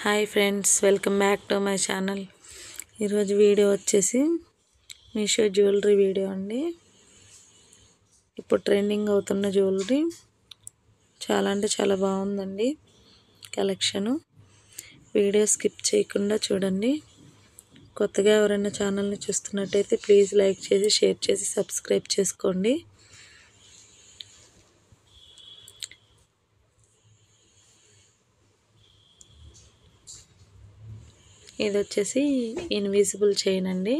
Hi friends, welcome back to my channel. ఈరోజు video వచ్చేసి Meesho jewellery video అండి. ఇప్పుడు ట్రెండింగ్ అవుతున్న జ్యువెలరీ చాలా అంటే చాలా బాగుందండి కలెక్షను. వీడియో స్కిప్ చేయకుండా చూడండి. కొత్తగా ఎవరైనా ఛానల్ని చూస్తున్నట్టయితే ప్లీజ్ లైక్ చేసి, షేర్ చేసి, సబ్స్క్రైబ్ చేసుకోండి. ఇది వచ్చేసి ఇన్విజిబుల్ చైన్ అండి.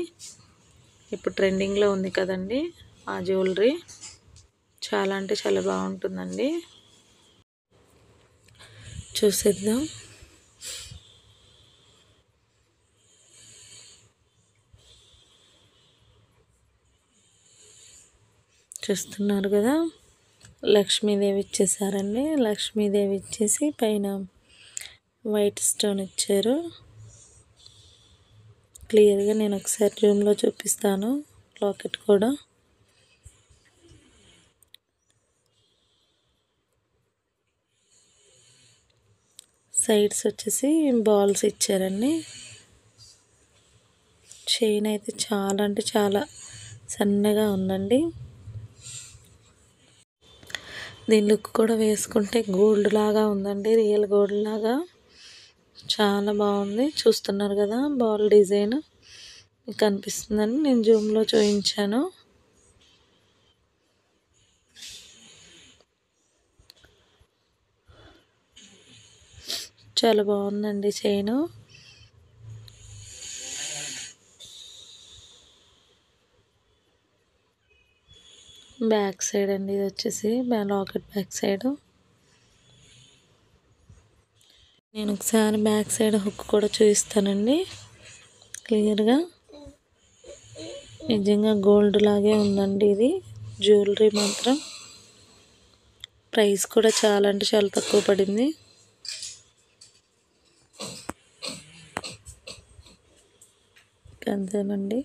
ఇప్పుడు ట్రెండింగ్లో ఉంది కదండి ఆ జ్యువెలరీ. చాలా అంటే చాలా బాగుంటుందండి. చూసేద్దాం. చూస్తున్నారు కదా, లక్ష్మీదేవి ఇచ్చేసారండి. లక్ష్మీదేవి ఇచ్చేసి పైన వైట్ స్టోన్ ఇచ్చారు. క్లియర్గా నేను ఒకసారి రూమ్లో చూపిస్తాను. లాకెట్ కూడా సైడ్స్ వచ్చేసి బాల్స్ ఇచ్చారండి. చైన్ అయితే చాలా అంటే చాలా సన్నగా ఉందండి. దీని లుక్ కూడా వేసుకుంటే గోల్డ్ లాగా ఉందండి, రియల్ గోల్డ్ లాగా చాలా బాగుంది. చూస్తున్నారు కదా, బాల్ డిజైన్ మీకు కనిపిస్తుందని నేను జూమ్లో చూపించాను. చాలా బాగుందండి చైను. బ్యాక్ సైడ్ అండి ఇది వచ్చేసి లాకెట్ బ్యాక్ సైడ్. నేను ఒకసారి బ్యాక్ సైడ్ హుక్ కూడా చూపిస్తానండి క్లియర్గా. నిజంగా గోల్డ్ లాగే ఉందండి ఇది జ్యువెలరీ మాత్రం. ప్రైస్ కూడా చాలా అంటే చాలా తక్కువ పడింది. అంతేనండి.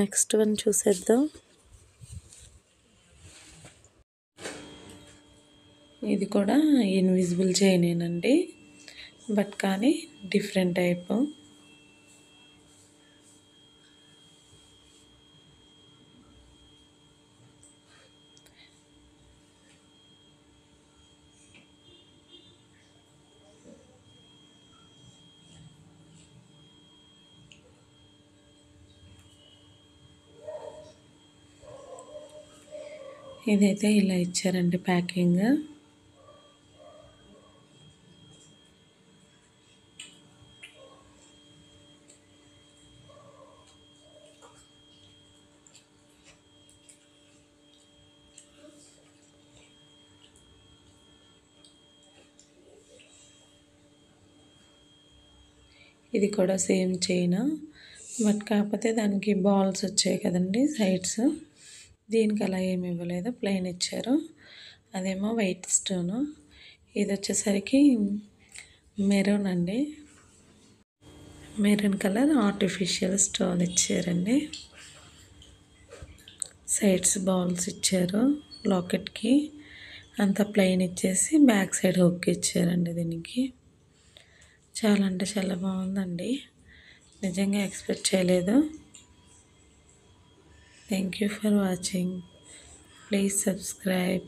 నెక్స్ట్ వన్ చూసేద్దాం. ఇది కూడా ఇన్విజిబుల్ చైనేనండి, బట్ కానీ డిఫరెంట్ టైప్. ఇదైతే ఇలా ఇచ్చారండి ప్యాకింగ్. ఇది కూడా సేమ్ చైన్, బట్ కాకపోతే దానికి బాల్స్ వచ్చాయి కదండి సైడ్స్. దీనికి అలా ఏమి ఇవ్వలేదు, ప్లెయిన్ ఇచ్చారు. అదేమో వైట్ స్టోను. ఇది వచ్చేసరికి మెరూన్ అండి, మెరూన్ కలర్ ఆర్టిఫిషియల్ స్టోన్ ఇచ్చారండి. సైడ్స్ బాల్స్ ఇచ్చారు. లాకెట్కి అంతా ప్లెయిన్ ఇచ్చేసి బ్యాక్ సైడ్ హుక్ ఇచ్చారండి దీనికి. చాలా అంటే చాలా బాగుందండి, నిజంగా ఎక్స్పెక్ట్ చేయలేదు. Thank you for watching. Please subscribe.